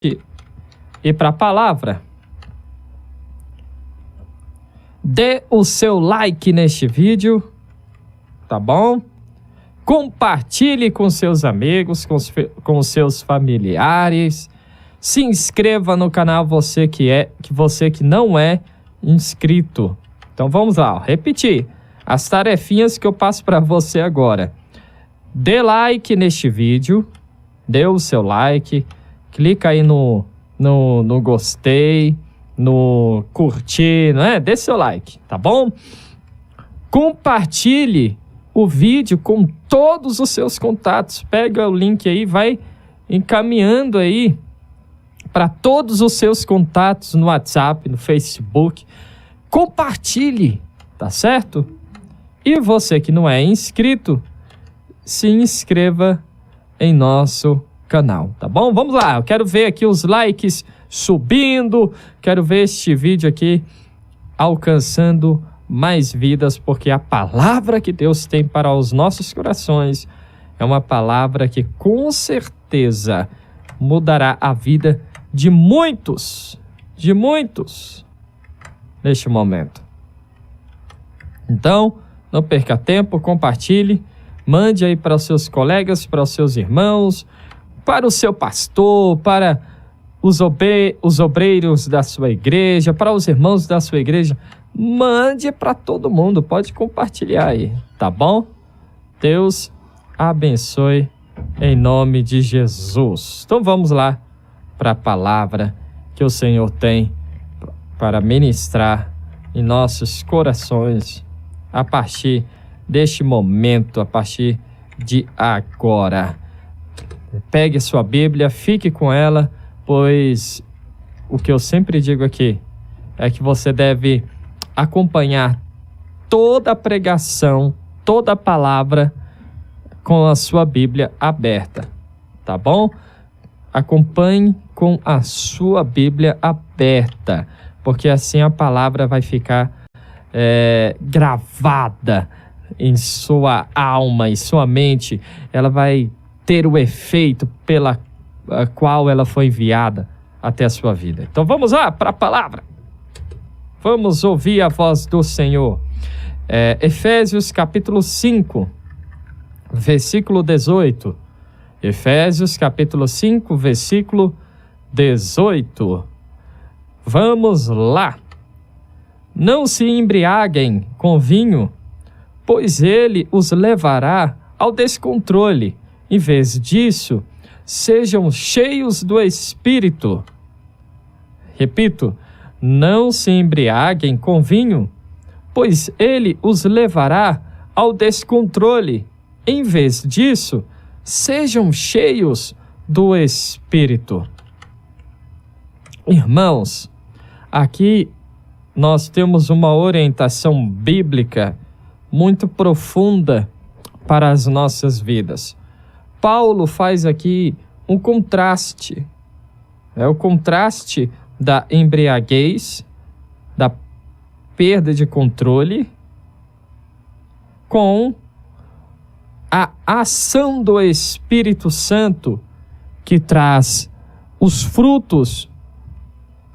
ir para a palavra, dê o seu like neste vídeo, tá bom? Compartilhe com seus amigos, com os seus familiares. Se inscreva no canal você que não é inscrito. Então vamos lá, repetir as tarefinhas que eu passo para você agora. Dê like neste vídeo, dê o seu like, clica aí no gostei, no curtir, dê seu like, tá bom? Compartilhe o vídeo com todos os seus contatos. Pega o link aí, vai encaminhando aí para todos os seus contatos no WhatsApp, no Facebook. Compartilhe, tá certo? E você que não é inscrito, se inscreva em nosso canal, tá bom? Vamos lá, eu quero ver aqui os likes subindo, quero ver este vídeo aqui alcançando mais vidas, porque a palavra que Deus tem para os nossos corações é uma palavra que com certeza mudará a vida de muitos neste momento. Então, não perca tempo, compartilhe, mande aí para os seus colegas, para os seus irmãos, para o seu pastor, para os obreiros da sua igreja, para os irmãos da sua igreja. Mande para todo mundo, pode compartilhar aí, tá bom? Deus abençoe em nome de Jesus. Então vamos lá para a palavra que o Senhor tem para ministrar em nossos corações a partir deste momento, a partir de agora. Pegue a sua Bíblia, fique com ela, pois o que eu sempre digo aqui é que você deve acompanhar toda a pregação, toda a palavra com a sua Bíblia aberta, tá bom? Acompanhe com a sua Bíblia aberta, porque assim a palavra vai ficar gravada em sua alma, em sua mente. Ela vai ter o efeito pela qual ela foi enviada até a sua vida. Então vamos lá para a palavra. Vamos ouvir a voz do Senhor. Efésios capítulo 5, versículo 18. Efésios capítulo 5, versículo 18. Vamos lá. Não se embriaguem com vinho, pois ele os levará ao descontrole. Em vez disso, sejam cheios do Espírito. Repito, não se embriaguem com vinho, pois ele os levará ao descontrole. Em vez disso, sejam cheios do Espírito. Irmãos, aqui nós temos uma orientação bíblica muito profunda para as nossas vidas. Paulo faz aqui um contraste. É o contraste da embriaguez, da perda de controle, com a ação do Espírito Santo, que traz os frutos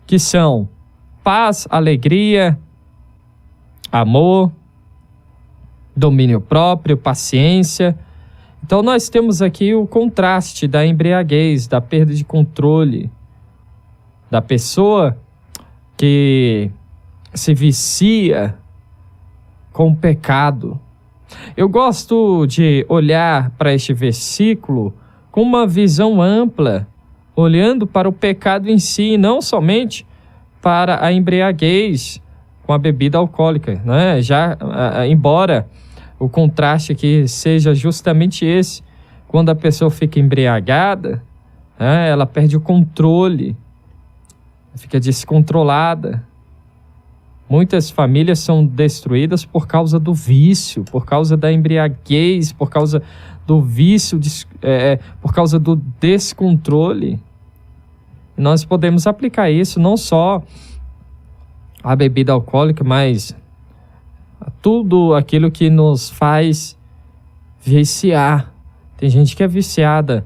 que são paz, alegria, amor, domínio próprio, paciência. Então nós temos aqui o contraste da embriaguez, da perda de controle, da pessoa que se vicia com o pecado. Eu gosto de olhar para este versículo com uma visão ampla, olhando para o pecado em si, não somente para a embriaguez com a bebida alcoólica, né? Embora o contraste aqui seja justamente esse, quando a pessoa fica embriagada, né, ela perde o controle, fica descontrolada. Muitas famílias são destruídas por causa do vício, por causa da embriaguez, por causa do vício, por causa do descontrole. Nós podemos aplicar isso não só à bebida alcoólica, mas a tudo aquilo que nos faz viciar. Tem gente que é viciada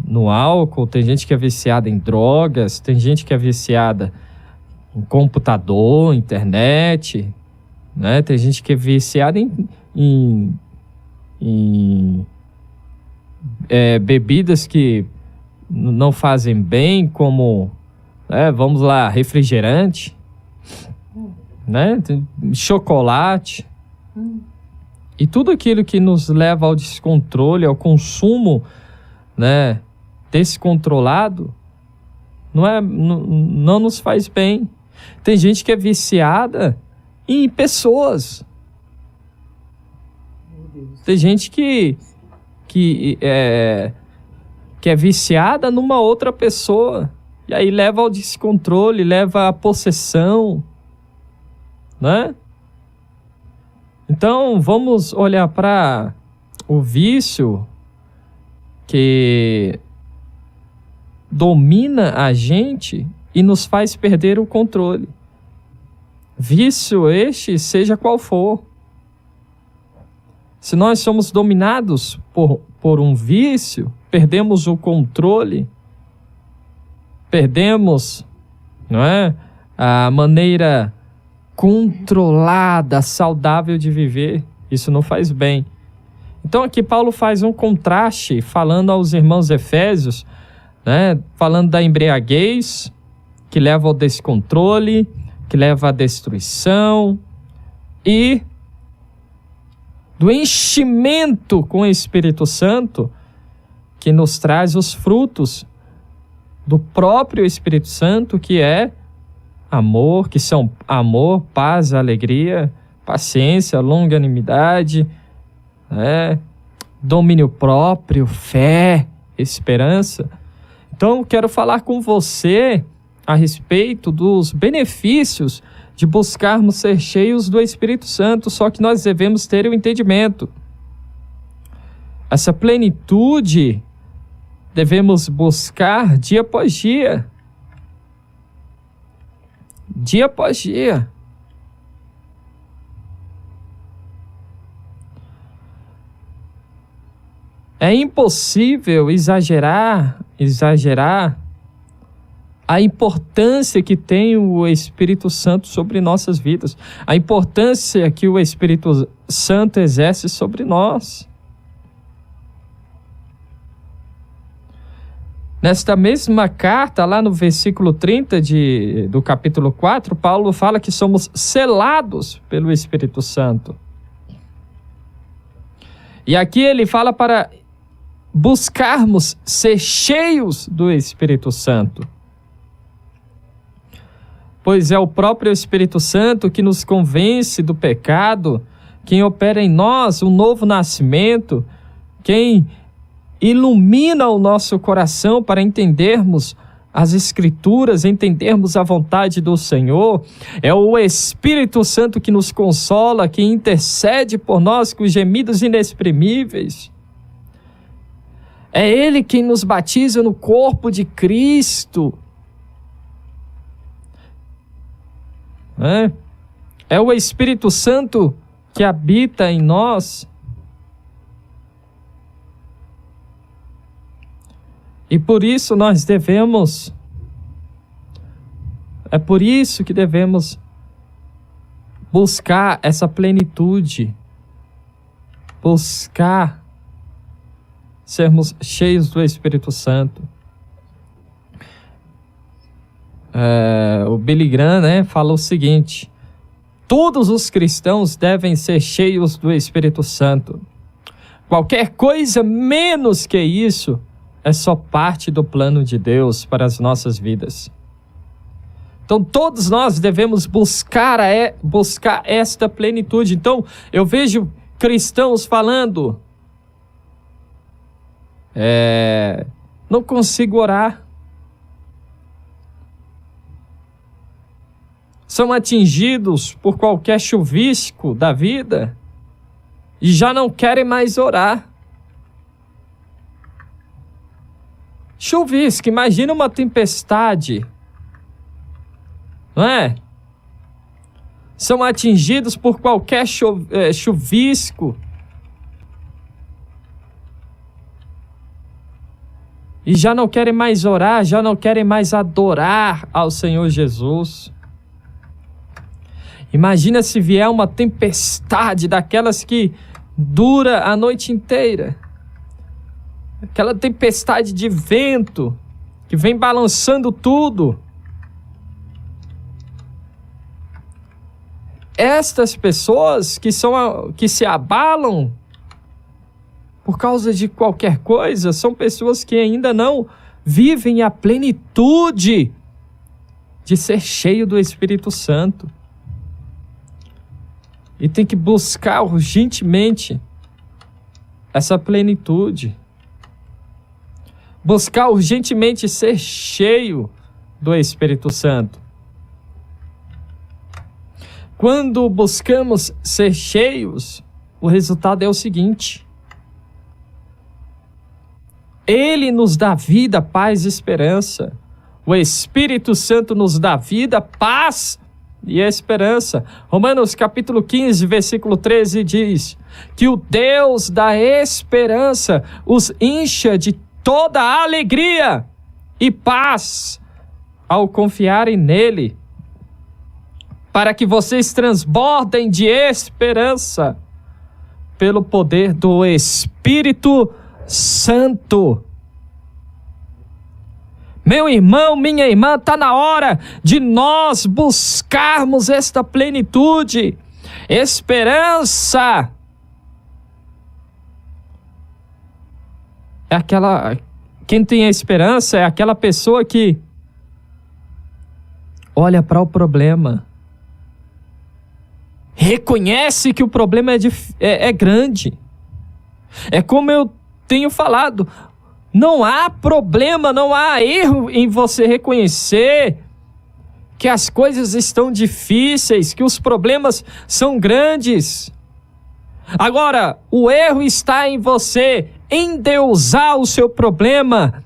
no álcool, tem gente que é viciada em drogas, tem gente que é viciada em computador, internet, né? Tem gente que é viciada em bebidas que não fazem bem, como, vamos lá, refrigerante, né? Chocolate. E tudo aquilo que nos leva ao descontrole, ao consumo, né, descontrolado, não nos faz bem. Tem gente que é viciada em pessoas. Tem gente que é viciada numa outra pessoa. E aí leva ao descontrole, leva à possessão, né? Então, vamos olhar para o vício que domina a gente e nos faz perder o controle. Vício este, seja qual for. Se nós somos dominados por um vício, perdemos o controle, perdemos, não é, a maneira controlada, saudável de viver. Isso não faz bem. Então aqui Paulo faz um contraste, falando aos irmãos efésios, né, falando da embriaguez, que leva ao descontrole, que leva à destruição, e do enchimento com o Espírito Santo, que nos traz os frutos do próprio Espírito Santo, que é amor, que são amor, paz, alegria, paciência, longanimidade, domínio próprio, fé, esperança. Então, eu quero falar com você a respeito dos benefícios de buscarmos ser cheios do Espírito Santo, só que nós devemos ter o entendimento. Essa plenitude devemos buscar dia após dia. Dia após dia. É impossível exagerar a importância que tem o Espírito Santo sobre nossas vidas, a importância que o Espírito Santo exerce sobre nós. Nesta mesma carta, lá no versículo 30 do capítulo 4, Paulo fala que somos selados pelo Espírito Santo. E aqui ele fala para buscarmos ser cheios do Espírito Santo. Pois é o próprio Espírito Santo que nos convence do pecado, quem opera em nós um novo nascimento, quem ilumina o nosso coração para entendermos as Escrituras, entendermos a vontade do Senhor. É o Espírito Santo que nos consola, que intercede por nós com gemidos inexprimíveis. É Ele quem nos batiza no corpo de Cristo. É o Espírito Santo que habita em nós. E por isso nós devemos, é por isso que devemos buscar essa plenitude, buscar sermos cheios do Espírito Santo. O Billy Graham, fala o seguinte: todos os cristãos devem ser cheios do Espírito Santo. Qualquer coisa menos que isso é só parte do plano de Deus para as nossas vidas. Então todos nós devemos buscar esta plenitude. Então eu vejo cristãos falando: não consigo orar. São atingidos por qualquer chuvisco da vida e já não querem mais orar. Chuvisco, imagina uma tempestade, não é? São atingidos por qualquer chuvisco e já não querem mais orar, já não querem mais adorar ao Senhor Jesus. Imagina se vier uma tempestade daquelas que dura a noite inteira. Aquela tempestade de vento que vem balançando tudo. Estas pessoas que se abalam por causa de qualquer coisa, são pessoas que ainda não vivem a plenitude de ser cheio do Espírito Santo. E tem que buscar urgentemente essa plenitude. Buscar urgentemente ser cheio do Espírito Santo. Quando buscamos ser cheios, o resultado é o seguinte: Ele nos dá vida, paz e esperança. O Espírito Santo nos dá vida, paz e esperança. Romanos capítulo 15, versículo 13 diz que o Deus da esperança os encha de toda alegria e paz ao confiarem nele, para que vocês transbordem de esperança pelo poder do Espírito Santo. Meu irmão, minha irmã, está na hora de nós buscarmos esta plenitude, esperança. Quem tem a esperança é aquela pessoa que olha para o problema, reconhece que o problema é grande. É como eu tenho falado, não há problema, não há erro em você reconhecer que as coisas estão difíceis, que os problemas são grandes. Agora, o erro está em você endeusar o seu problema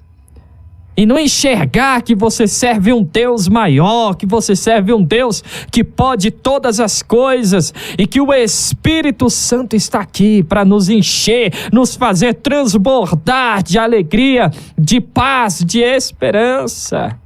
e não enxergar que você serve um Deus maior, que você serve um Deus que pode todas as coisas e que o Espírito Santo está aqui para nos encher, nos fazer transbordar de alegria, de paz, de esperança.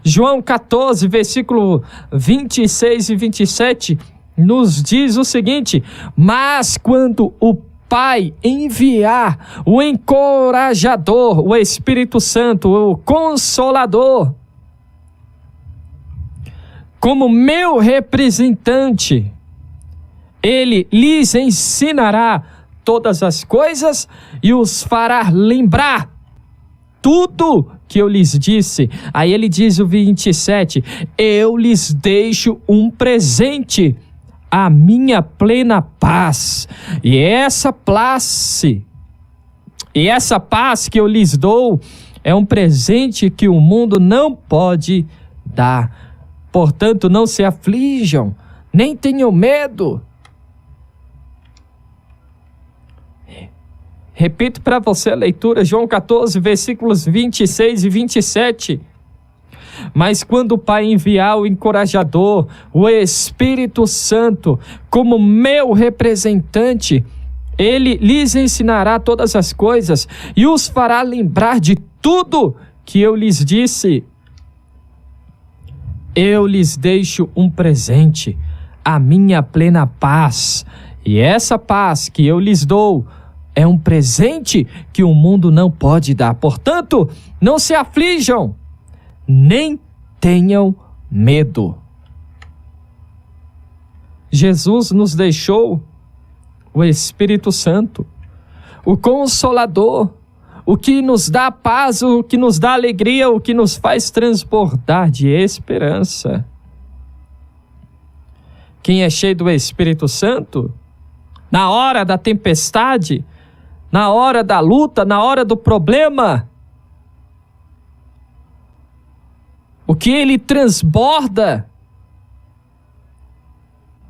João 14, versículo 26 e 27 nos diz o seguinte: mas quando o Pai enviar o encorajador, o Espírito Santo, o Consolador, como meu representante, ele lhes ensinará todas as coisas e os fará lembrar tudo que eu lhes disse. Aí ele diz o 27, eu lhes deixo um presente, a minha plena paz. E essa paz que eu lhes dou é um presente que o mundo não pode dar. Portanto, não se aflijam, nem tenham medo. Repito para você a leitura, João 14, versículos 26 e 27. Mas quando o Pai enviar o encorajador, o Espírito Santo, como meu representante, ele lhes ensinará todas as coisas e os fará lembrar de tudo que eu lhes disse. Eu lhes deixo um presente, a minha plena paz. E essa paz que eu lhes dou é um presente que o mundo não pode dar. Portanto, não se aflijam, nem tenham medo. Jesus nos deixou o Espírito Santo, o Consolador, o que nos dá paz, o que nos dá alegria, o que nos faz transbordar de esperança. Quem é cheio do Espírito Santo, na hora da tempestade, na hora da luta, na hora do problema, o que ele transborda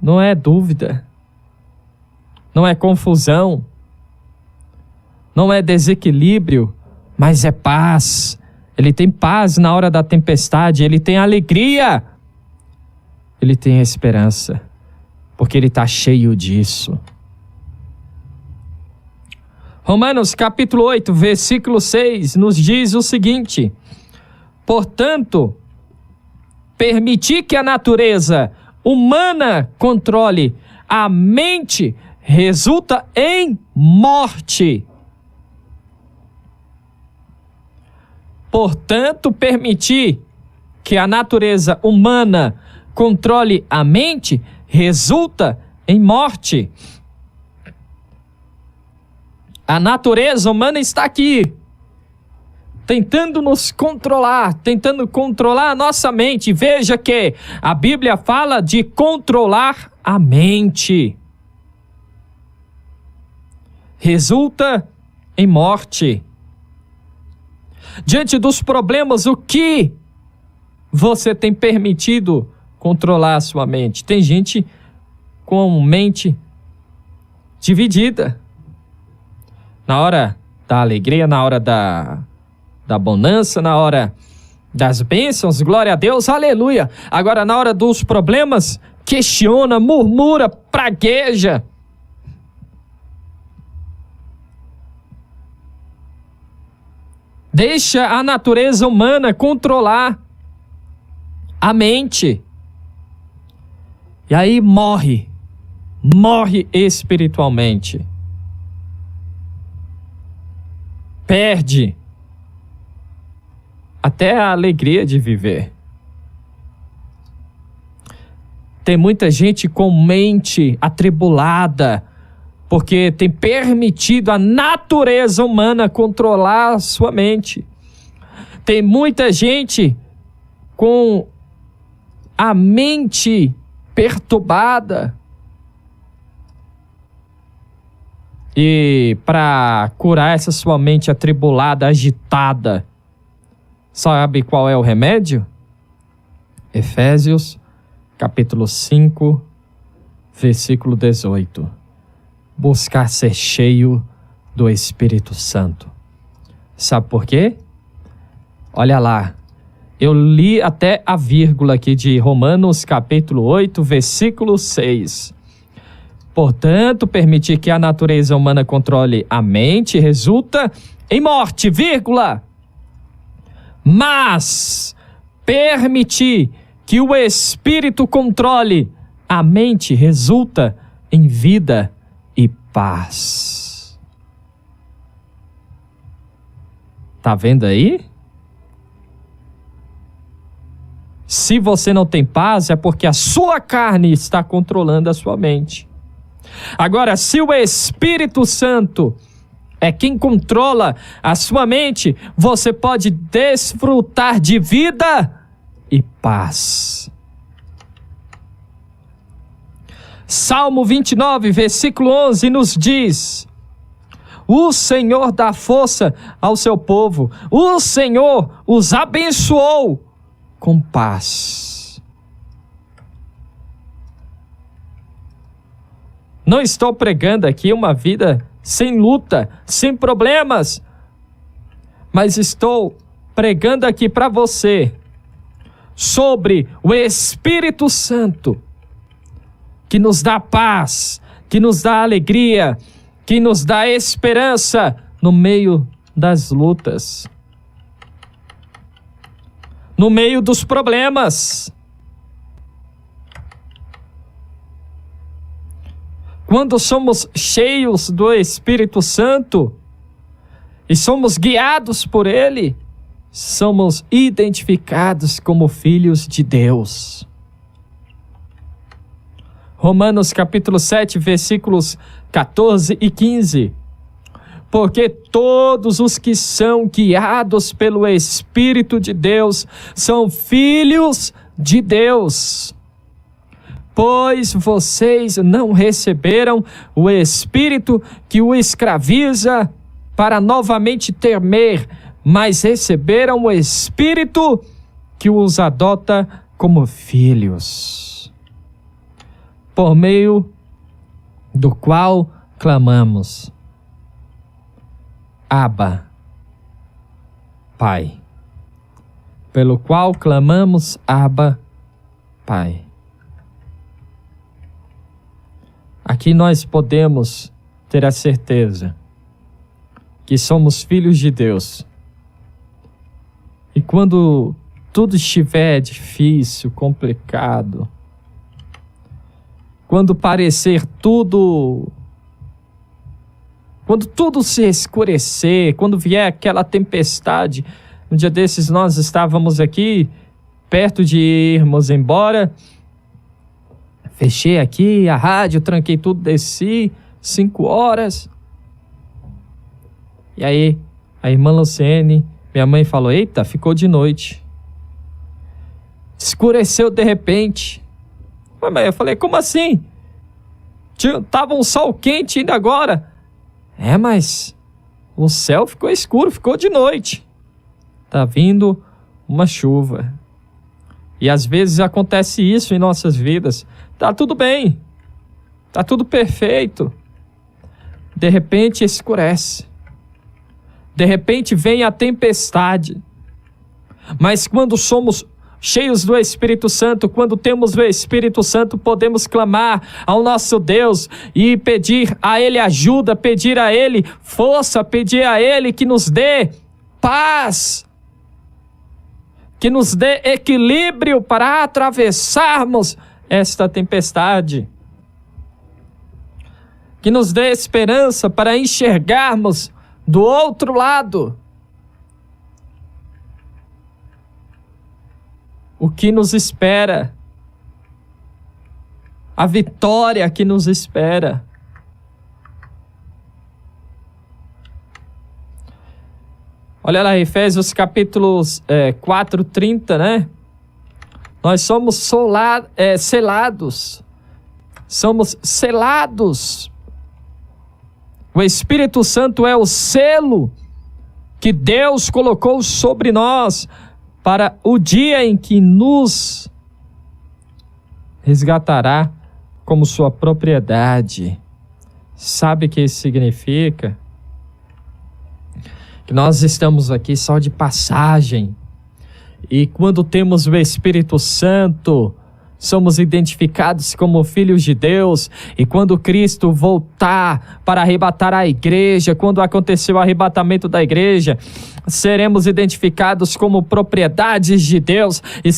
não é dúvida, não é confusão, não é desequilíbrio, mas é paz. Ele tem paz na hora da tempestade, ele tem alegria, ele tem esperança, porque ele está cheio disso. Romanos capítulo 8, versículo 6, nos diz o seguinte: portanto, permitir que a natureza humana controle a mente resulta em morte. Portanto, permitir que a natureza humana controle a mente resulta em morte. A natureza humana está aqui, tentando nos controlar, tentando controlar a nossa mente. Veja que a Bíblia fala de controlar a mente. Resulta em morte. Diante dos problemas, o que você tem permitido controlar a sua mente? Tem gente com mente dividida. Na hora da alegria, na hora da bonança, na hora das bênçãos, glória a Deus, aleluia. Agora, na hora dos problemas, questiona, murmura, pragueja. Deixa a natureza humana controlar a mente. E aí morre espiritualmente. Perde até a alegria de viver. Tem muita gente com mente atribulada, porque tem permitido a natureza humana controlar a sua mente. Tem muita gente com a mente perturbada. E para curar essa sua mente atribulada, agitada, sabe qual é o remédio? Efésios, capítulo 5, versículo 18. Buscar ser cheio do Espírito Santo. Sabe por quê? Olha lá, eu li até a vírgula aqui de Romanos, capítulo 8, versículo 6. Portanto, permitir que a natureza humana controle a mente resulta em morte, vírgula. Mas permitir que o Espírito controle a mente resulta em vida e paz. Tá vendo aí? Se você não tem paz, é porque a sua carne está controlando a sua mente. Agora, se o Espírito Santo é quem controla a sua mente, você pode desfrutar de vida e paz. Salmo 29, versículo 11 nos diz: o Senhor dá força ao seu povo, o Senhor os abençoou com paz. Não estou pregando aqui uma vida sem luta, sem problemas, mas estou pregando aqui para você sobre o Espírito Santo, que nos dá paz, que nos dá alegria, que nos dá esperança no meio das lutas, no meio dos problemas. Quando somos cheios do Espírito Santo e somos guiados por Ele, somos identificados como filhos de Deus. Romanos capítulo 7, versículos 14 e 15. Porque todos os que são guiados pelo Espírito de Deus são filhos de Deus. Pois vocês não receberam o Espírito que o escraviza para novamente temer, mas receberam o Espírito que os adota como filhos, por meio do qual clamamos: Abba, Pai. Pelo qual clamamos: Abba, Pai. Aqui nós podemos ter a certeza que somos filhos de Deus. E quando tudo estiver difícil, complicado, quando parecer tudo, quando tudo se escurecer, quando vier aquela tempestade, um dia desses nós estávamos aqui, perto de irmos embora, fechei aqui a rádio, tranquei tudo, desci, 5 horas. E aí, a irmã Luciene, minha mãe falou, eita, ficou de noite. Escureceu de repente. Mas eu falei, como assim? Tava um sol quente ainda agora. Mas o céu ficou escuro, ficou de noite. Tá vindo uma chuva. E às vezes acontece isso em nossas vidas. Tá tudo bem. Tá tudo perfeito. De repente escurece. De repente vem a tempestade. Mas quando somos cheios do Espírito Santo, quando temos o Espírito Santo, podemos clamar ao nosso Deus e pedir a Ele ajuda, pedir a Ele força, pedir a Ele que nos dê paz, que nos dê equilíbrio para atravessarmos esta tempestade, que nos dê esperança para enxergarmos do outro lado o que nos espera, a vitória que nos espera. Olha lá, Efésios capítulos 4:30, né? Nós somos selados. Somos selados. O Espírito Santo é o selo que Deus colocou sobre nós para o dia em que nos resgatará como sua propriedade. Sabe o que isso significa? Que nós estamos aqui só de passagem. E quando temos o Espírito Santo, somos identificados como filhos de Deus. E quando Cristo voltar para arrebatar a igreja, quando acontecer o arrebatamento da igreja, seremos identificados como propriedades de Deus e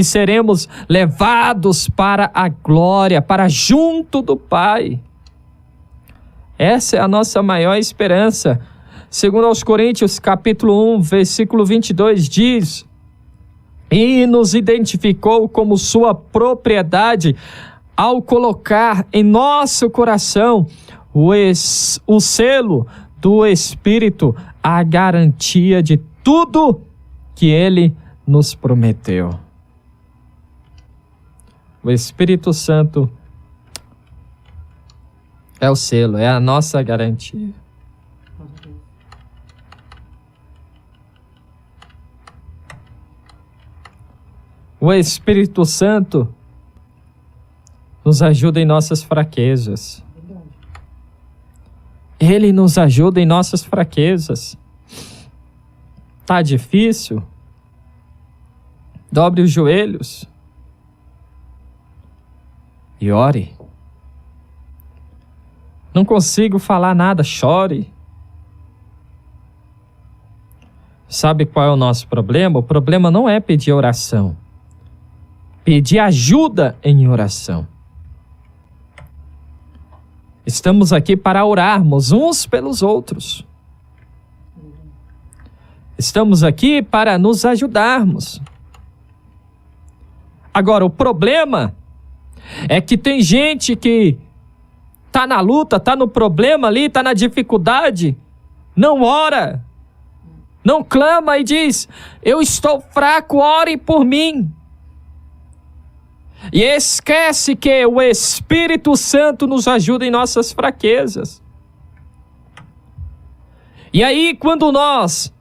seremos levados para a glória, para junto do Pai. Essa é a nossa maior esperança. Segundo aos Coríntios, capítulo 1, versículo 22, diz: e nos identificou como sua propriedade ao colocar em nosso coração o selo do Espírito, a garantia de tudo que Ele nos prometeu. O Espírito Santo é o selo, é a nossa garantia. O Espírito Santo nos ajuda em nossas fraquezas. Ele nos ajuda em nossas fraquezas. Tá difícil? Dobre os joelhos e ore. Não consigo falar nada, chore. Sabe qual é o nosso problema? O problema não é pedir oração. Pedir ajuda em oração. Estamos aqui para orarmos uns pelos outros. Estamos aqui para nos ajudarmos. Agora, o problema é que tem gente que está na luta, está no problema ali, está na dificuldade, não ora, não clama e diz: eu estou fraco, ore por mim. E esquece que o Espírito Santo nos ajuda em nossas fraquezas. E aí, quando nós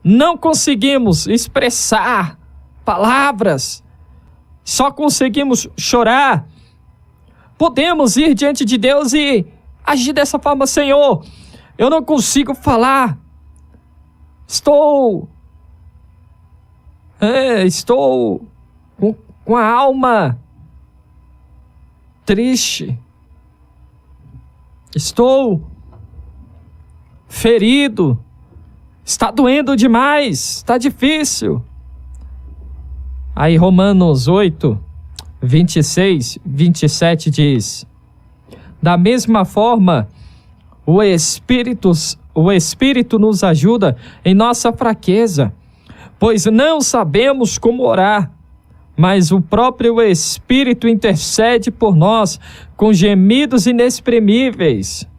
não conseguimos expressar palavras, só conseguimos chorar, podemos ir diante de Deus e agir dessa forma: Senhor, eu não consigo falar, estou com a alma triste, estou ferido, está doendo demais, está difícil. Aí Romanos 8, 26, 27 diz: da mesma forma, o Espírito nos ajuda em nossa fraqueza, pois não sabemos como orar, mas o próprio Espírito intercede por nós com gemidos inexprimíveis.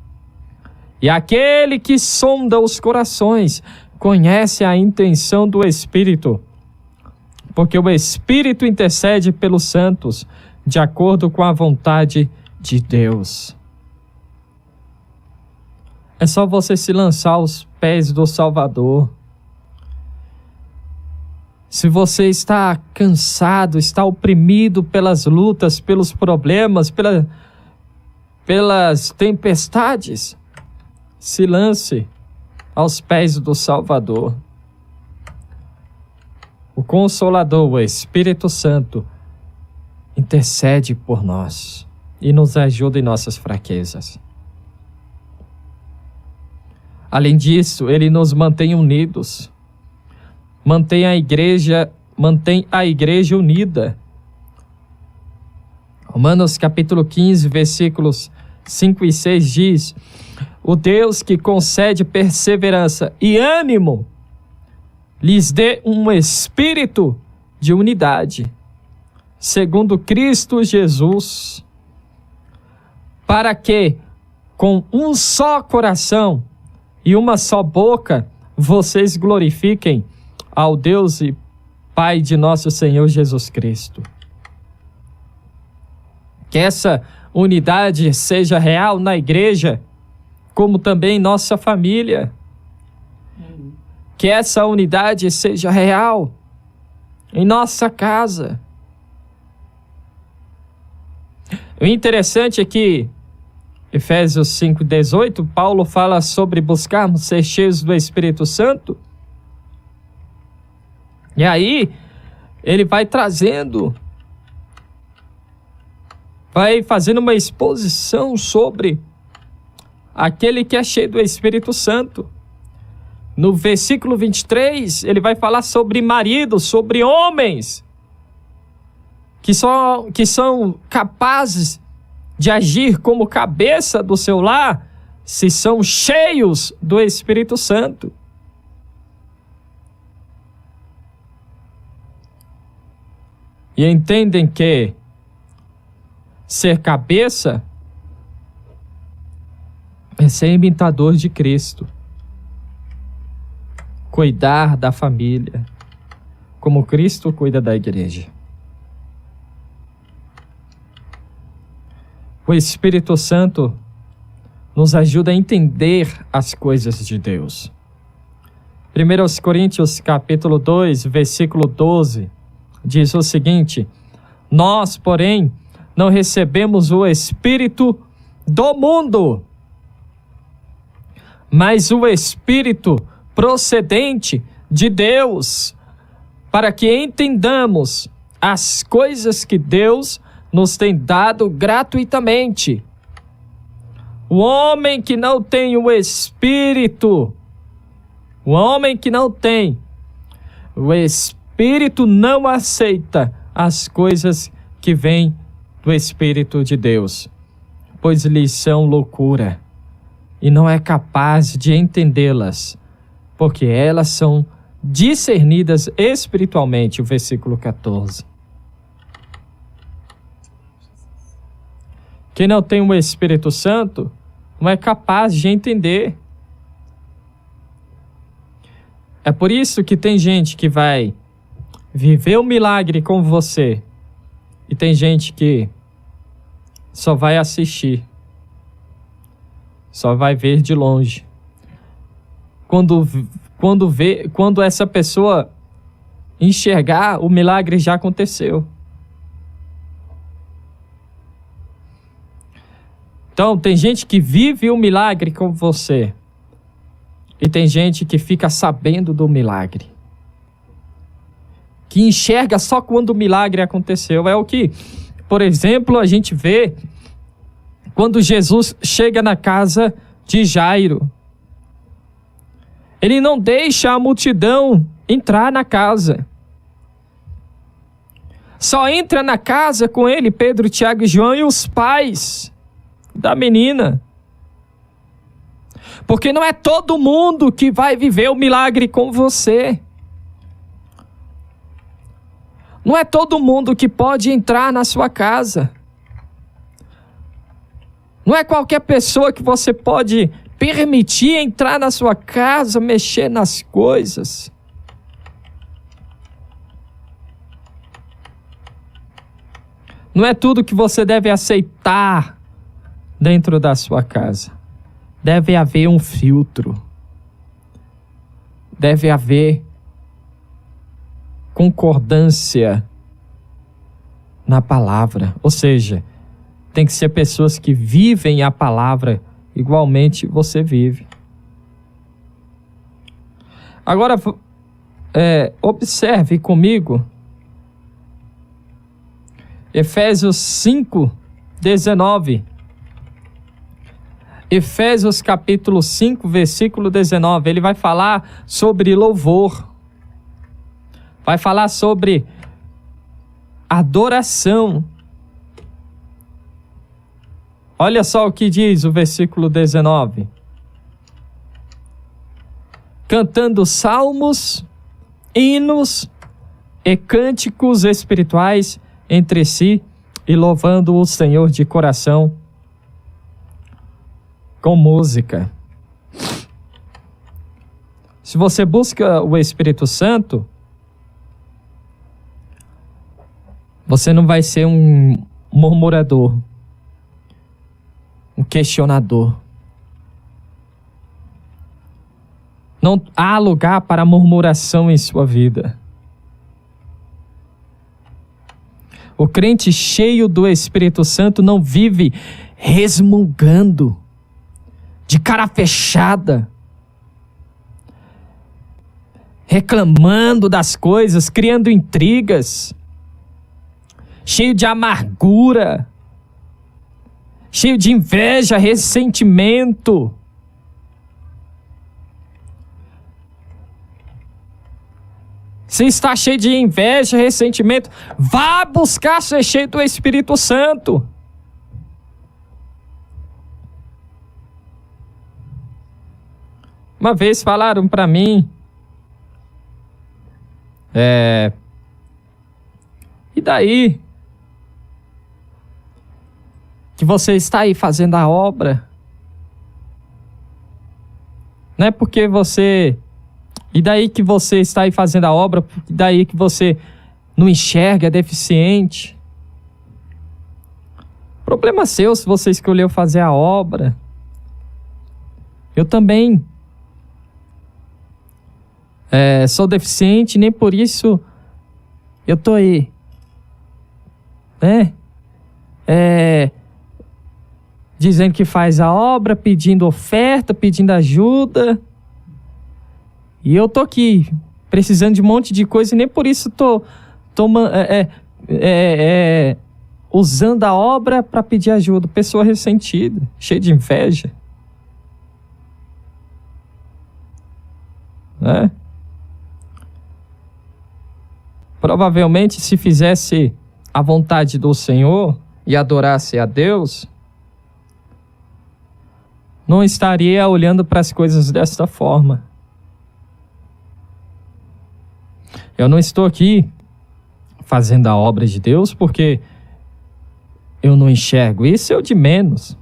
E aquele que sonda os corações conhece a intenção do Espírito, porque o Espírito intercede pelos santos, de acordo com a vontade de Deus. É só você se lançar aos pés do Salvador. Se você está cansado, está oprimido pelas lutas, pelos problemas, pelas tempestades, se lance aos pés do Salvador. O Consolador, o Espírito Santo, intercede por nós e nos ajuda em nossas fraquezas. Além disso, ele nos mantém unidos. Mantém a igreja unida. Romanos capítulo 15, versículos 5 e 6 diz: o Deus que concede perseverança e ânimo lhes dê um espírito de unidade, segundo Cristo Jesus, para que, com um só coração e uma só boca, vocês glorifiquem ao Deus e Pai de nosso Senhor Jesus Cristo. Que essa unidade seja real na igreja, como também em nossa família. Que essa unidade seja real em nossa casa. O interessante é que Efésios 5,18, Paulo fala sobre buscarmos ser cheios do Espírito Santo. E aí, ele vai fazendo uma exposição sobre aquele que é cheio do Espírito Santo. No versículo 23, ele vai falar sobre maridos, sobre homens que são capazes de agir como cabeça do seu lar, se são cheios do Espírito Santo. E entendem que ser cabeça é ser imitador de Cristo. Cuidar da família, como Cristo cuida da igreja. O Espírito Santo nos ajuda a entender as coisas de Deus. 1 Coríntios capítulo 2, versículo 12, diz o seguinte: nós, porém, não recebemos o Espírito do mundo, mas o Espírito procedente de Deus, para que entendamos as coisas que Deus nos tem dado gratuitamente. O homem que não tem o Espírito, o Espírito não aceita as coisas que vêm do Espírito de Deus, pois lhes são loucura, e não é capaz de entendê-las, porque elas são discernidas espiritualmente. O versículo 14. Quem não tem o Espírito Santo não é capaz de entender. É por isso que tem gente que vai viver um milagre com você e tem gente que só vai assistir, só vai ver de longe. Quando essa pessoa enxergar, o milagre já aconteceu. Então, tem gente que vive o milagre com você. E tem gente que fica sabendo do milagre. Que enxerga só quando o milagre aconteceu. É o que, por exemplo, a gente vê quando Jesus chega na casa de Jairo. Ele não deixa a multidão entrar na casa. Só entra na casa com ele Pedro, Tiago e João e os pais da menina. Porque não é todo mundo que vai viver o milagre com você. Não é todo mundo que pode entrar na sua casa. Não é qualquer pessoa que você pode permitir entrar na sua casa, mexer nas coisas. Não é tudo que você deve aceitar dentro da sua casa. Deve haver um filtro. Deve haver concordância na palavra. Ou seja, tem que ser pessoas que vivem a palavra igualmente você vive. Agora, observe comigo Efésios 5:19. Efésios capítulo 5, versículo 19. Ele vai falar sobre louvor. Vai falar sobre adoração. Olha só o que diz o versículo 19. Cantando salmos, hinos e cânticos espirituais entre si e louvando o Senhor de coração com música. Se você busca o Espírito Santo, você não vai ser um murmurador, um questionador. Não há lugar para murmuração em sua vida. O crente cheio do Espírito Santo não vive resmungando, de cara fechada, reclamando das coisas, criando intrigas, cheio de amargura, cheio de inveja, ressentimento. Se está cheio de inveja, ressentimento, vá buscar ser cheio do Espírito Santo. Uma vez falaram para mim, e daí? Que você está aí fazendo a obra? Não é porque você... E daí que você está aí fazendo a obra, e daí que você não enxerga, é deficiente. Problema seu se você escolheu fazer a obra. Eu também sou deficiente, nem por isso eu tô aí. Dizendo que faz a obra, pedindo oferta, pedindo ajuda. E eu tô aqui, precisando de um monte de coisa, e nem por isso tô usando a obra para pedir ajuda. Pessoa ressentida, cheia de inveja. Provavelmente, se fizesse a vontade do Senhor e adorasse a Deus, não estaria olhando para as coisas desta forma. Eu não estou aqui fazendo a obra de Deus porque eu não enxergo. Isso é o de menos.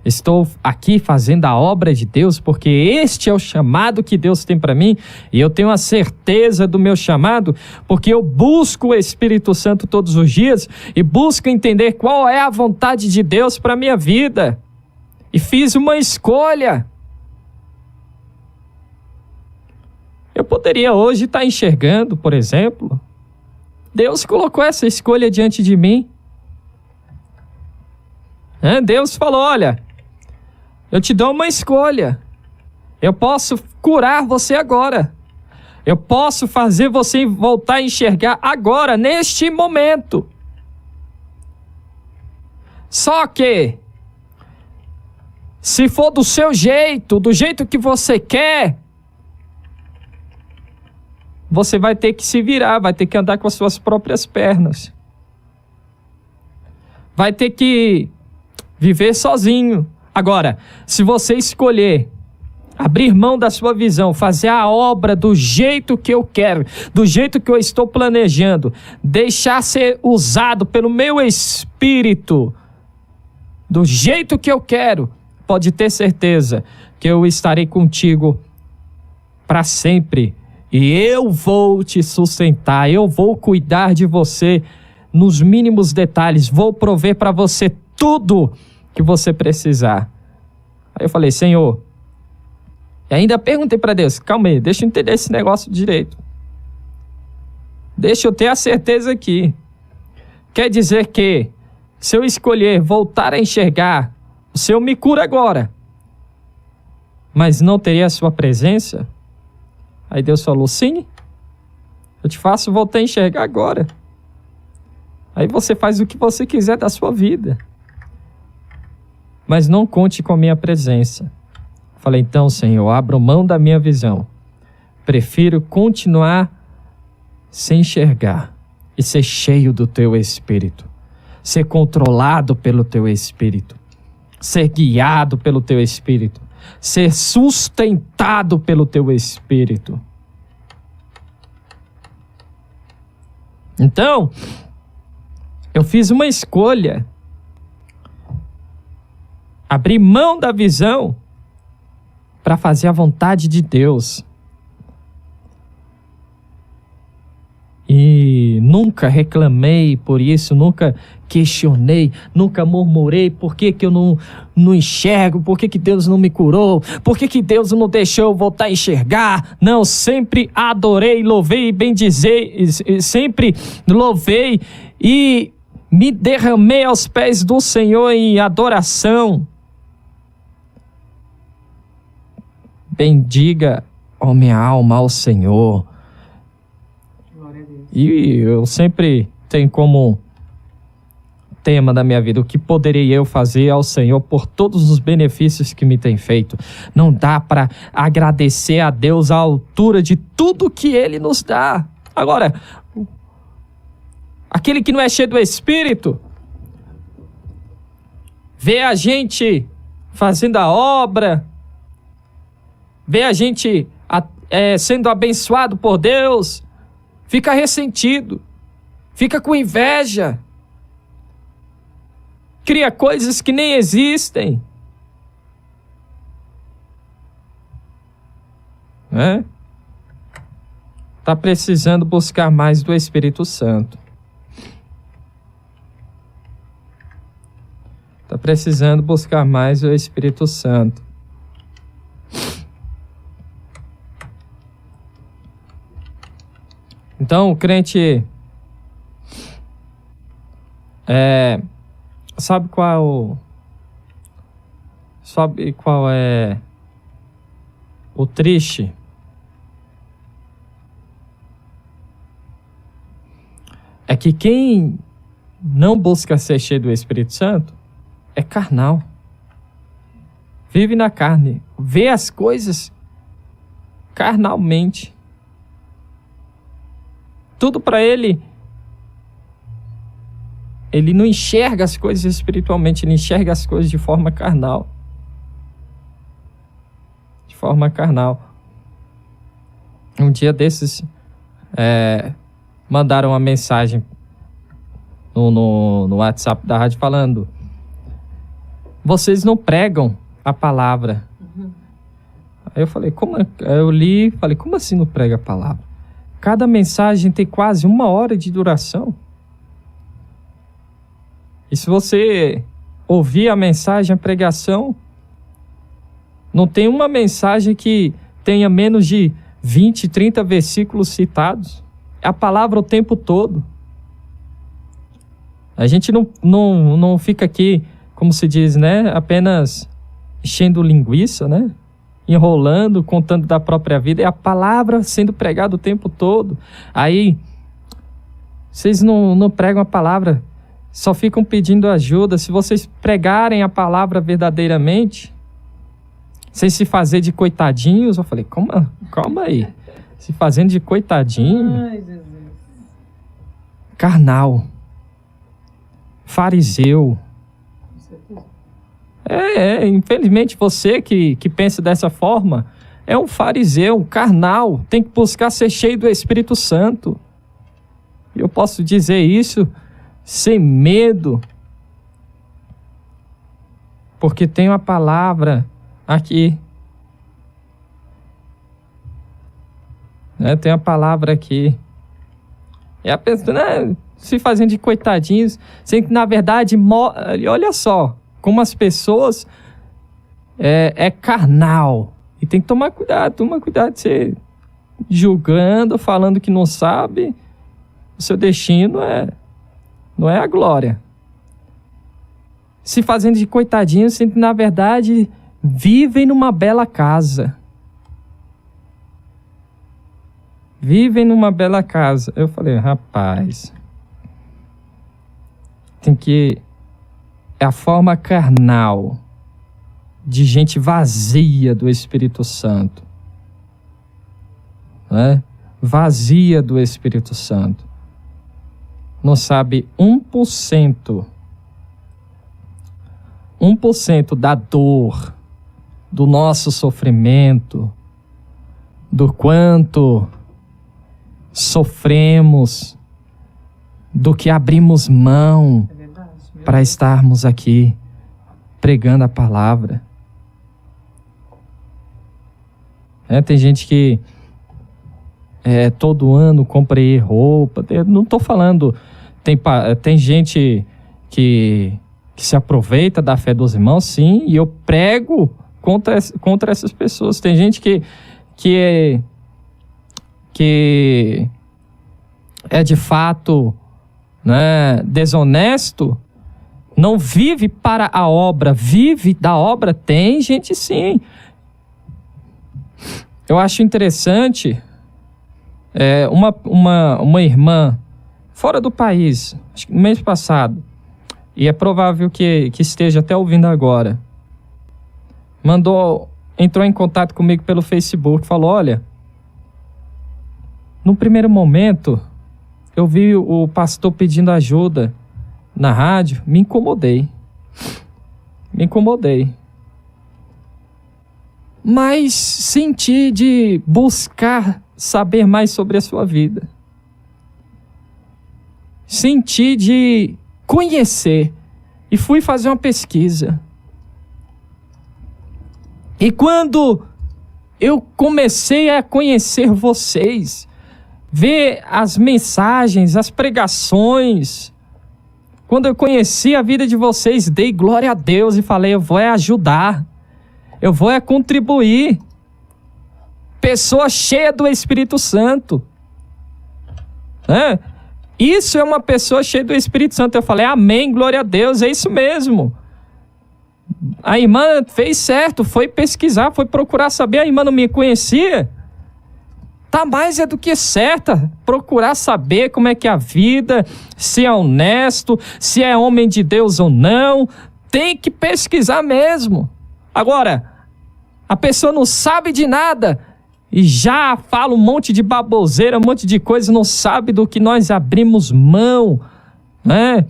Estou aqui fazendo a obra de Deus porque este é o chamado que Deus tem para mim, e eu tenho a certeza do meu chamado porque eu busco o Espírito Santo todos os dias e busco entender qual é a vontade de Deus para a minha vida. E fiz uma escolha. Eu poderia hoje estar enxergando, por exemplo. Deus colocou essa escolha diante de mim. Deus falou, olha, eu te dou uma escolha. Eu posso curar você agora. Eu posso fazer você voltar a enxergar agora, neste momento. Só que, se for do seu jeito, do jeito que você quer, você vai ter que se virar, vai ter que andar com as suas próprias pernas. Vai ter que viver sozinho. Agora, se você escolher abrir mão da sua visão, fazer a obra do jeito que eu quero, do jeito que eu estou planejando, deixar ser usado pelo meu espírito, do jeito que eu quero, pode ter certeza que eu estarei contigo para sempre. E eu vou te sustentar, eu vou cuidar de você nos mínimos detalhes, vou prover para você tudo que você precisar. Aí eu falei, Senhor, e ainda perguntei para Deus, calma aí, deixa eu entender esse negócio direito. Deixa eu ter a certeza aqui. Quer dizer que, se eu escolher voltar a enxergar, o Senhor me cura agora, mas não teria a sua presença? Aí Deus falou, sim, eu te faço voltar a enxergar agora. Aí você faz o que você quiser da sua vida, mas não conte com a minha presença. Falei, então, Senhor, abro mão da minha visão. Prefiro continuar sem enxergar e ser cheio do teu Espírito. Ser controlado pelo teu Espírito. Ser guiado pelo teu Espírito. Ser sustentado pelo teu Espírito. Então, eu fiz uma escolha. Abri mão da visão para fazer a vontade de Deus. E nunca reclamei por isso, nunca questionei, nunca murmurei por que eu não enxergo, por que Deus não me curou, por que Deus não deixou eu voltar a enxergar. Não, sempre adorei, louvei e bendizei, sempre louvei e me derramei aos pés do Senhor em adoração. Bendiga, ó minha alma, ao Senhor. Glória a Deus. E eu sempre tenho como tema da minha vida, o que poderei eu fazer ao Senhor por todos os benefícios que me tem feito. Não dá para agradecer a Deus à altura de tudo que Ele nos dá. Agora, aquele que não é cheio do Espírito, vê a gente fazendo a obra, vê a gente sendo abençoado por Deus, fica ressentido, fica com inveja, cria coisas que nem existem. Está precisando buscar mais do Espírito Santo. Está precisando buscar mais do Espírito Santo. Então, o crente sabe qual é o triste? É que quem não busca ser cheio do Espírito Santo é carnal. Vive na carne, vê as coisas carnalmente. Tudo para ele não enxerga as coisas espiritualmente, ele enxerga as coisas de forma carnal. De forma carnal. Um dia desses, mandaram uma mensagem no WhatsApp da rádio falando: vocês não pregam a palavra. Aí eu falei, eu li, falei, como assim não prega a palavra? Cada mensagem tem quase 1 hora de duração. E se você ouvir a mensagem, a pregação, não tem uma mensagem que tenha menos de 20, 30 versículos citados. É a palavra o tempo todo. A gente não fica aqui, como se diz, né? Apenas enchendo linguiça, né? Enrolando, contando da própria vida. É a palavra sendo pregada o tempo todo. Aí, vocês não pregam a palavra, só ficam pedindo ajuda. Se vocês pregarem a palavra verdadeiramente, sem se fazer de coitadinhos, eu falei, calma aí. Se fazendo de coitadinho. Ai, Jesus. Carnal. Fariseu. Com certeza. Infelizmente você que pensa dessa forma é um fariseu, carnal. Tem que buscar ser cheio do Espírito Santo. E eu posso dizer isso sem medo. Porque tem uma palavra aqui. Tem uma palavra aqui. E a pessoa se fazendo de coitadinhos, sendo que na verdade, olha só, como as pessoas é carnal. E tem que tomar cuidado de ser julgando, falando que não sabe. O seu destino não é a glória. Se fazendo de coitadinhos, sendo que na verdade vivem numa bela casa. Vivem numa bela casa. Eu falei, rapaz, é a forma carnal de gente vazia do Espírito Santo. Né? Vazia do Espírito Santo. Não sabe 1% da dor, do nosso sofrimento, do quanto sofremos, do que abrimos mão para estarmos aqui pregando a palavra. Tem gente que todo ano compra roupa. Eu não estou falando, tem gente que se aproveita da fé dos irmãos, sim, e eu prego contra essas pessoas. Tem gente que é de fato, né, desonesto, não vive para a obra, vive da obra. Tem gente sim. Eu acho interessante, uma irmã fora do país, acho que no mês passado, e é provável que esteja até ouvindo agora, entrou em contato comigo pelo Facebook, falou, olha, no primeiro momento, eu vi o pastor pedindo ajuda na rádio, me incomodei. Mas senti de buscar saber mais sobre a sua vida. Senti de conhecer e fui fazer uma pesquisa. E quando eu comecei a conhecer vocês, ver as mensagens, as pregações, quando eu conheci a vida de vocês, dei glória a Deus e falei, eu vou ajudar, eu vou contribuir. Pessoa cheia do Espírito Santo. Isso é uma pessoa cheia do Espírito Santo. Eu falei, amém, glória a Deus, é isso mesmo. A irmã fez certo, foi pesquisar, foi procurar saber, a irmã não me conhecia. Tá mais do que certa, procurar saber como é que é a vida, se é honesto, se é homem de Deus ou não, tem que pesquisar mesmo. Agora, a pessoa não sabe de nada e já fala um monte de baboseira, um monte de coisa, não sabe do que nós abrimos mão, né?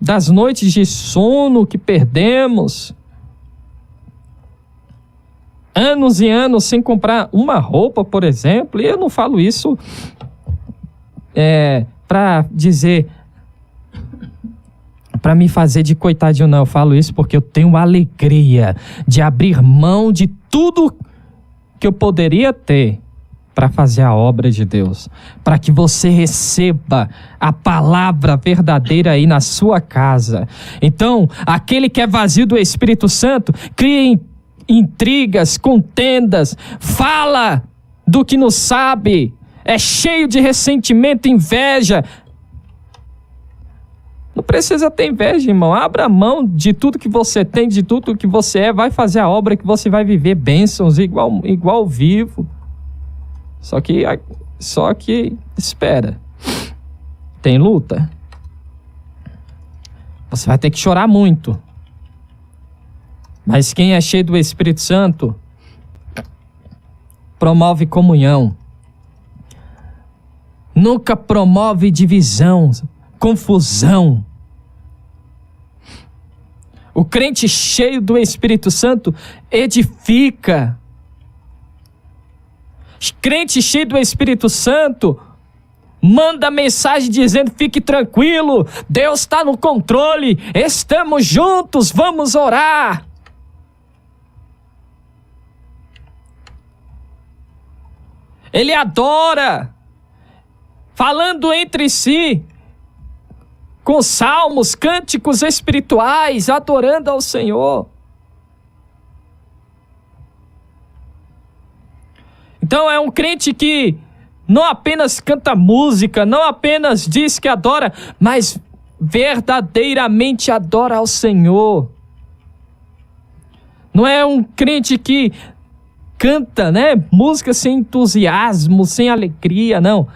Das noites de sono que perdemos. Anos e anos sem comprar uma roupa, por exemplo. E eu não falo isso para dizer, para me fazer de coitadinho, não. Eu falo isso porque eu tenho alegria de abrir mão de tudo que eu poderia ter para fazer a obra de Deus, para que você receba a palavra verdadeira aí na sua casa. Então, aquele que é vazio do Espírito Santo, cria intrigas, contendas, fala do que não sabe, é cheio de ressentimento, inveja. Não precisa ter inveja, irmão. Abra mão de tudo que você tem, de tudo que você é, vai fazer a obra que você vai viver bênçãos igual vivo. Só que espera, tem luta. Você vai ter que chorar muito. Mas quem é cheio do Espírito Santo promove comunhão. nunca promove divisão, confusão. O crente cheio do Espírito Santo edifica. Crente cheio do Espírito Santo manda mensagem dizendo: fique tranquilo, Deus está no controle, estamos juntos, vamos orar. Ele adora, falando entre si, com salmos, cânticos espirituais, adorando ao Senhor. Então é um crente que não apenas canta música, não apenas diz que adora, mas verdadeiramente adora ao Senhor. Não é um crente que canta, música sem entusiasmo, sem alegria, não.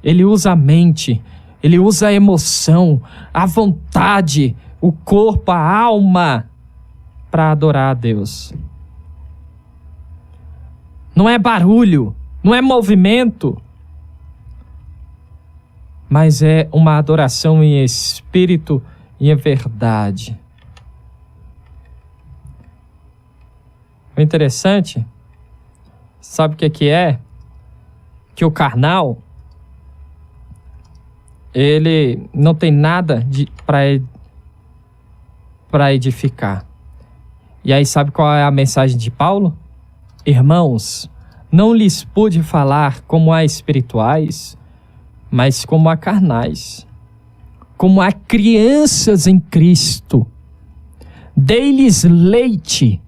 Ele usa a mente, ele usa a emoção, a vontade, o corpo, a alma para adorar a Deus. Não é barulho, não é movimento, mas é uma adoração em espírito e em verdade. O interessante, sabe o que é? Que o carnal, ele não tem nada para edificar. E aí sabe qual é a mensagem de Paulo? Irmãos, não lhes pude falar como a espirituais, mas como a carnais, como a crianças em Cristo. Dei-lhes leite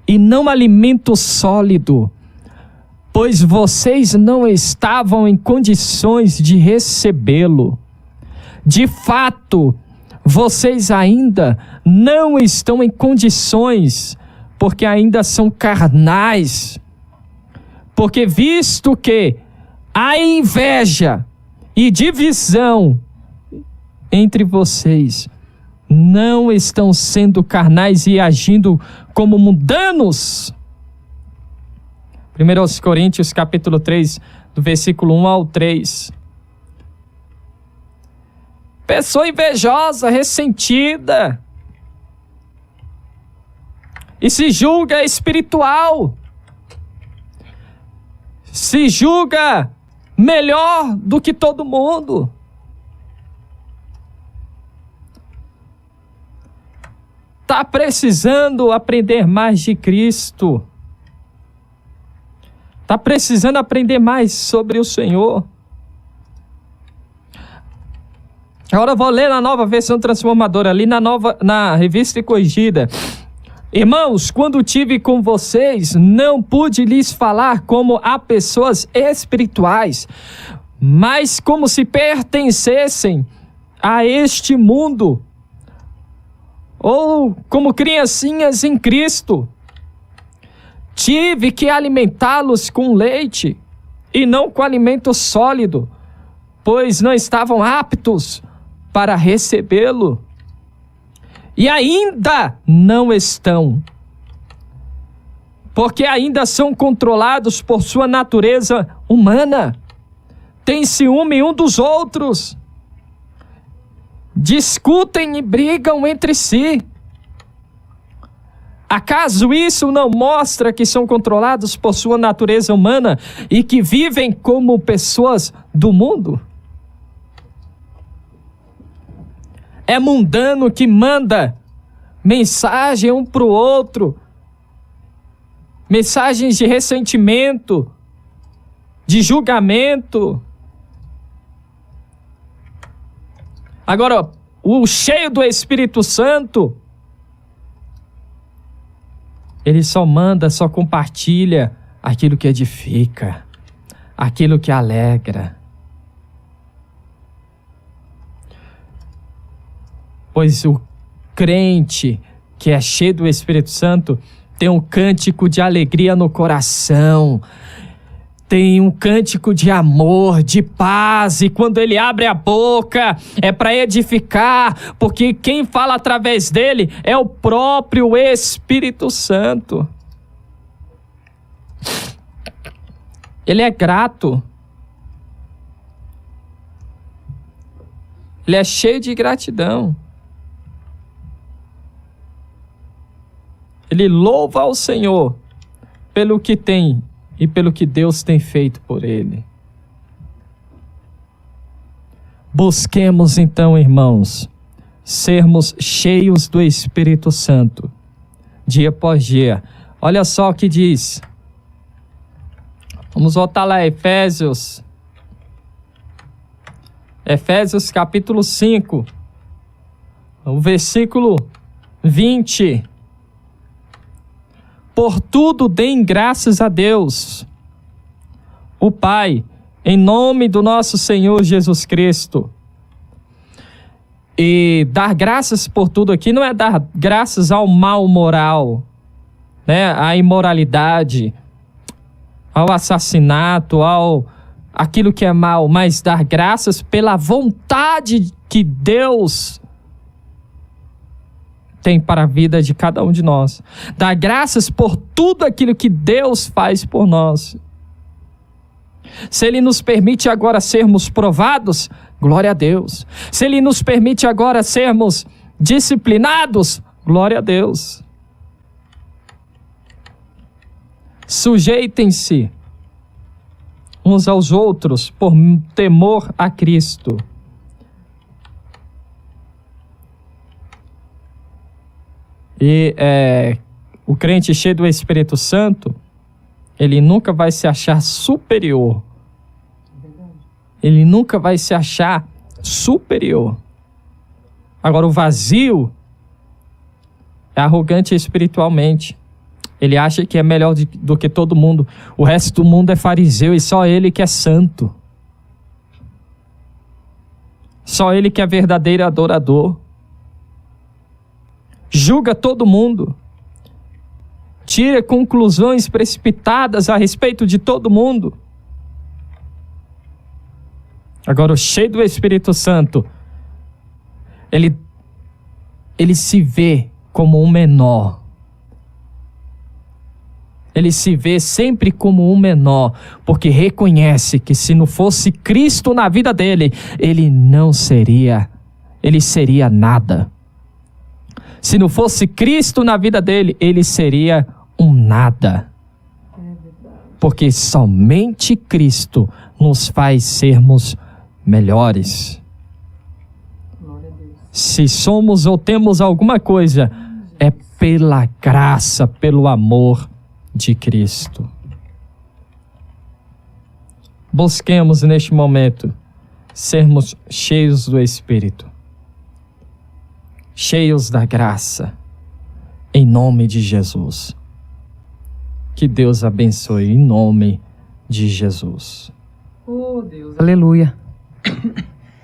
e não alimento sólido, pois vocês não estavam em condições de recebê-lo. De fato, vocês ainda não estão em condições, porque ainda são carnais. Porque visto que há inveja e divisão entre vocês, não estão sendo carnais e agindo como mundanos. 1 Coríntios capítulo 3, do versículo 1 ao 3. Pessoa invejosa, ressentida, e se julga espiritual, se julga melhor do que todo mundo. Está precisando aprender mais de Cristo. Está precisando aprender mais sobre o Senhor. Agora eu vou ler na Nova Versão Transformadora, ali na Revista e Corrigida. Irmãos, quando tive com vocês, não pude lhes falar como a pessoas espirituais, mas como se pertencessem a este mundo, ou como criancinhas em Cristo. Tive que alimentá-los com leite e não com alimento sólido, pois não estavam aptos para recebê-lo. E ainda não estão, porque ainda são controlados por sua natureza humana. Têm ciúme um dos outros, discutem e brigam entre si. Acaso isso não mostra que são controlados por sua natureza humana e que vivem como pessoas do mundo? É mundano que manda mensagem um para o outro, mensagens de ressentimento, de julgamento. Agora, o cheio do Espírito Santo, ele só manda, só compartilha aquilo que edifica, aquilo que alegra. Pois o crente que é cheio do Espírito Santo tem um cântico de alegria no coração, tem um cântico de amor, de paz, e quando ele abre a boca é para edificar, porque quem fala através dele é o próprio Espírito Santo. Ele é grato, Ele é cheio de gratidão. Ele louva ao Senhor pelo que tem e pelo que Deus tem feito por ele. Busquemos então, irmãos, sermos cheios do Espírito Santo, dia após dia. Olha só o que diz. Vamos voltar lá, Efésios capítulo 5, o versículo 20. Por tudo deem graças a Deus, o Pai, em nome do nosso Senhor Jesus Cristo. E dar graças por tudo aqui não é dar graças ao mal moral, né? À imoralidade, ao assassinato, aquilo que é mal, mas dar graças pela vontade que Deus tem para a vida de cada um de nós. Dar graças por tudo aquilo que Deus faz por nós. Se Ele nos permite agora sermos provados, glória a Deus. Se Ele nos permite agora sermos disciplinados, glória a Deus. Sujeitem-se uns aos outros por temor a Cristo. E o crente cheio do Espírito Santo, ele nunca vai se achar superior. Ele nunca vai se achar superior. Agora, o vazio é arrogante espiritualmente. Ele acha que é melhor do que todo mundo. O resto do mundo é fariseu e só ele que é santo. Só ele que é verdadeiro adorador. Julga todo mundo. Tira conclusões precipitadas a respeito de todo mundo. Agora, o cheio do Espírito Santo, ele se vê como um menor. Ele se vê sempre como um menor, porque reconhece que se não fosse Cristo na vida dele, ele seria nada. Se não fosse Cristo na vida dele, ele seria um nada. Porque somente Cristo nos faz sermos melhores. Se somos ou temos alguma coisa, é pela graça, pelo amor de Cristo. Busquemos neste momento sermos cheios do Espírito, cheios da graça, em nome de Jesus. Que Deus abençoe em nome de Jesus. Oh, Deus, aleluia.